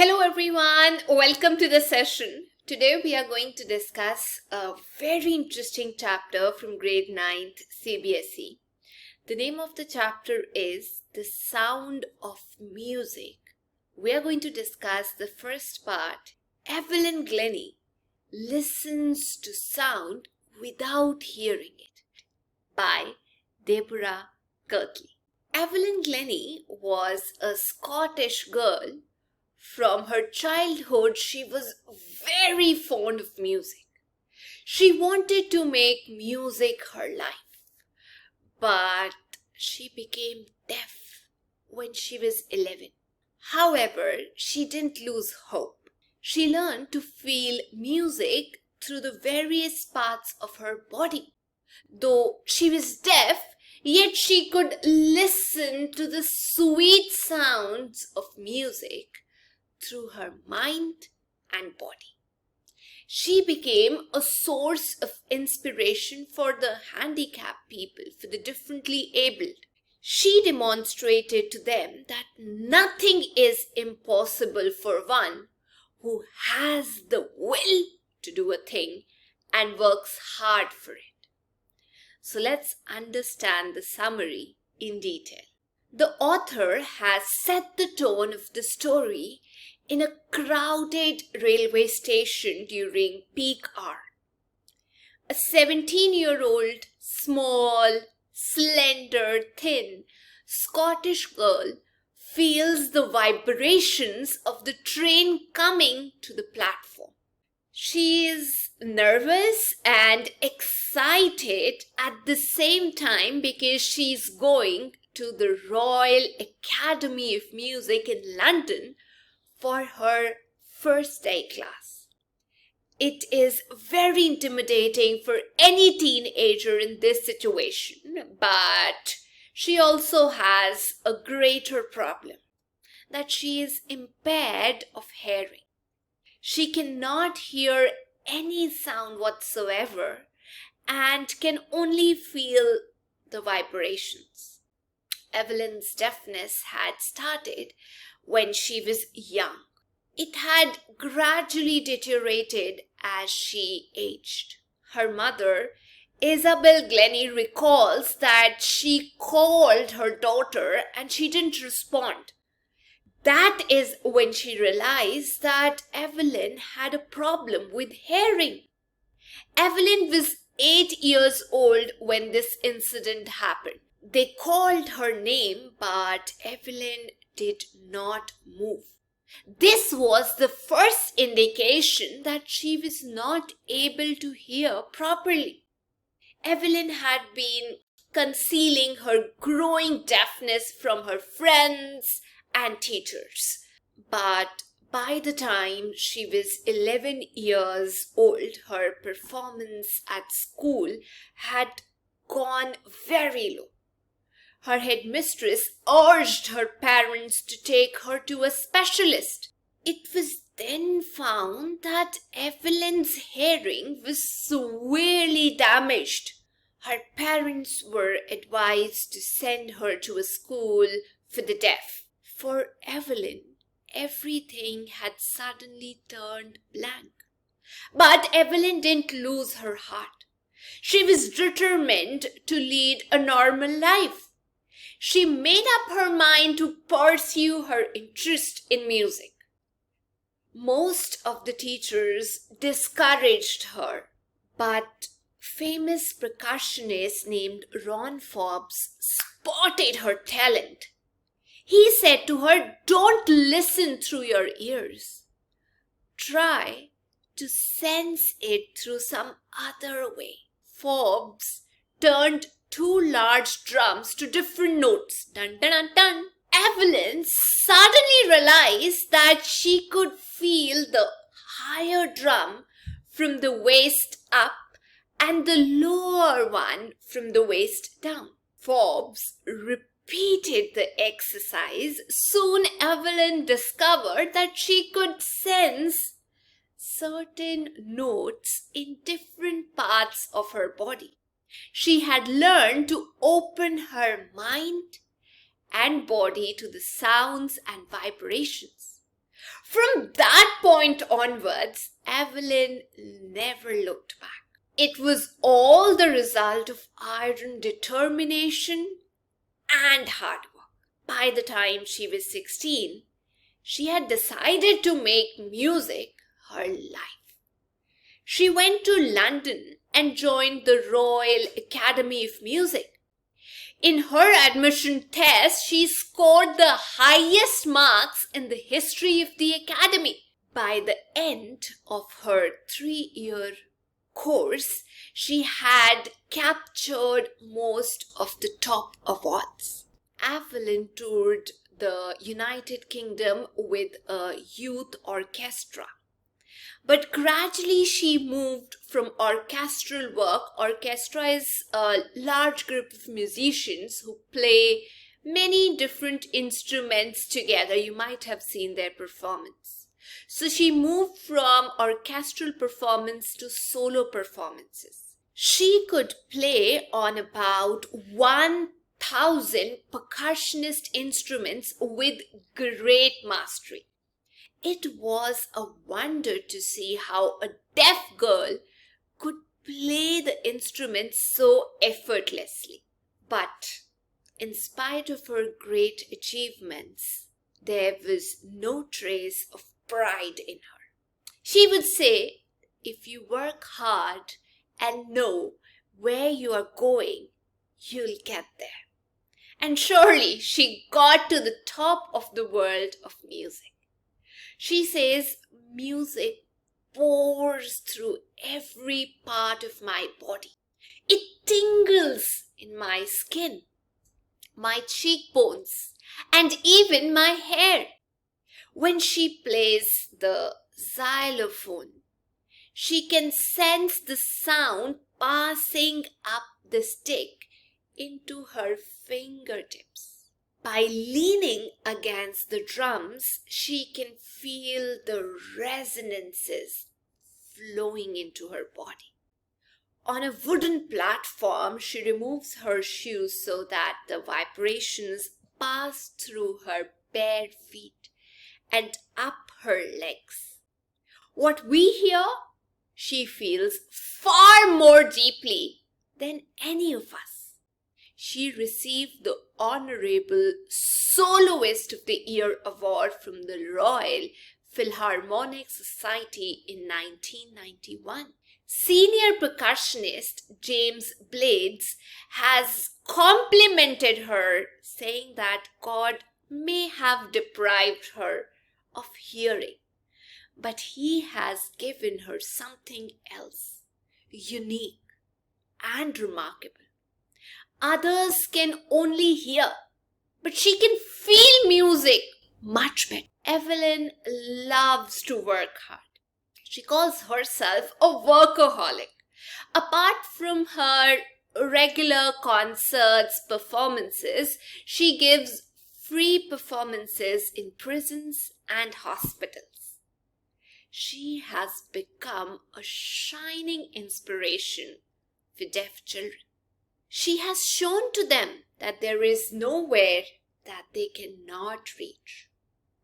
Hello everyone, welcome to the session. Today we are going to discuss a very interesting chapter from grade 9th CBSE. The name of the chapter is The Sound of Music. We are going to discuss the first part. Evelyn Glennie listens to sound without hearing it, by Deborah Kirtley. Evelyn Glennie was a Scottish girl. From her childhood, she was very fond of music. She wanted to make music her life, but she became deaf when she was 11. However, she didn't lose hope. She learned to feel music through the various parts of her body. Though she was deaf, yet she could listen to the sweet sounds of music through her mind and body. She became a source of inspiration for the handicapped people, for the differently abled. She demonstrated to them that nothing is impossible for one who has the will to do a thing and works hard for it. So let's understand the summary in detail. The author has set the tone of the story in a crowded railway station during peak hour. A 17-year-old, small, slender, thin Scottish girl feels the vibrations of the train coming to the platform. She is nervous and excited at the same time because she's going to the Royal Academy of Music in London for her first day class. It is very intimidating for any teenager in this situation, but she also has a greater problem, that she is impaired of hearing. She cannot hear any sound whatsoever and can only feel the vibrations. Evelyn's deafness had started when she was young. It had gradually deteriorated as she aged. Her mother, Isabel Glennie, recalls that she called her daughter and she didn't respond. That is when she realized that Evelyn had a problem with hearing. Evelyn was 8 years old when this incident happened. They called her name, but Evelyn did not move. This was the first indication that she was not able to hear properly. Evelyn had been concealing her growing deafness from her friends and teachers. But by the time she was 11 years old, her performance at school had gone very low. Her headmistress urged her parents to take her to a specialist. It was then found that Evelyn's hearing was severely damaged. Her parents were advised to send her to a school for the deaf. For Evelyn, everything had suddenly turned blank. But Evelyn didn't lose her heart. She was determined to lead a normal life. She made up her mind to pursue her interest in music. Most of the teachers discouraged her, but famous percussionist named Ron Forbes spotted her talent. He said to her, "Don't listen through your ears. Try to sense it through some other way." Forbes turned 2 large drums to different notes. Dun dun dun dun. Evelyn suddenly realized that she could feel the higher drum from the waist up and the lower one from the waist down. Forbes repeated the exercise. Soon Evelyn discovered that she could sense certain notes in different parts of her body. She had learned to open her mind and body to the sounds and vibrations. From point onwards, Evelyn never looked back. It was all the result of iron determination and hard work. By the time she was 16, she had decided to make music her life. She went to London and joined the Royal Academy of Music. In her admission test, she scored the highest marks in the history of the Academy. By the end of her 3-year course, she had captured most of the top awards. Evelyn toured the United Kingdom with a youth orchestra. But gradually she moved from orchestral work. Orchestra is a large group of musicians who play many different instruments together. You might have seen their performance. So she moved from orchestral performance to solo performances. She could play on about 1,000 percussionist instruments with great mastery. It was a wonder to see how a deaf girl could play the instrument so effortlessly. But in spite of her great achievements, there was no trace of pride in her. She would say, if you work hard and know where you are going, you'll get there. And surely she got to the top of the world of music. She says, music pours through every part of my body. It tingles in my skin, my cheekbones, and even my hair. When she plays the xylophone, she can sense the sound passing up the stick into her fingertips. By leaning against the drums, she can feel the resonances flowing into her body. On a wooden platform, she removes her shoes so that the vibrations pass through her bare feet and up her legs. What we hear, she feels far more deeply than any of us. She received the Honorable Soloist of the Year award from the Royal Philharmonic Society in 1991. Senior percussionist James Blades has complimented her, saying that God may have deprived her of hearing, but He has given her something else, unique and remarkable. Others can only hear, but she can feel music much better. Evelyn loves to work hard. She calls herself a workaholic. Apart from her regular concerts, performances, she gives free performances in prisons and hospitals. She has become a shining inspiration for deaf children. She has shown to them that there is nowhere that they cannot reach.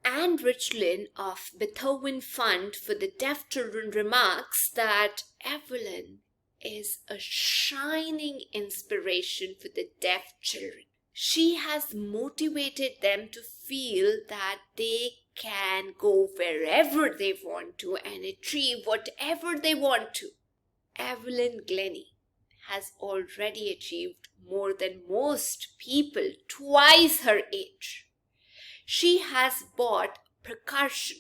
Anne Richlin of Beethoven Fund for the Deaf Children remarks that Evelyn is a shining inspiration for the deaf children. She has motivated them to feel that they can go wherever they want to and achieve whatever they want to. Evelyn Glennie has already achieved more than most people twice her age. She has bought percussion,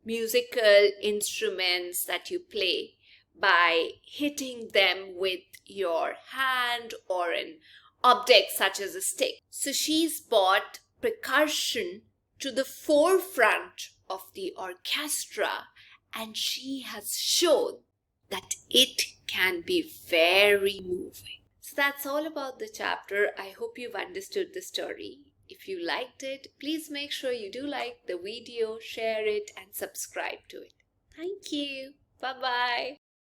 musical instruments that you play by hitting them with your hand or an object such as a stick. So she's brought percussion to the forefront of the orchestra, and she has shown that it can be very moving. So that's all about the chapter. I hope you've understood the story. If you liked it, please make sure you do like the video, share it, and subscribe to it. Thank you. Bye-bye.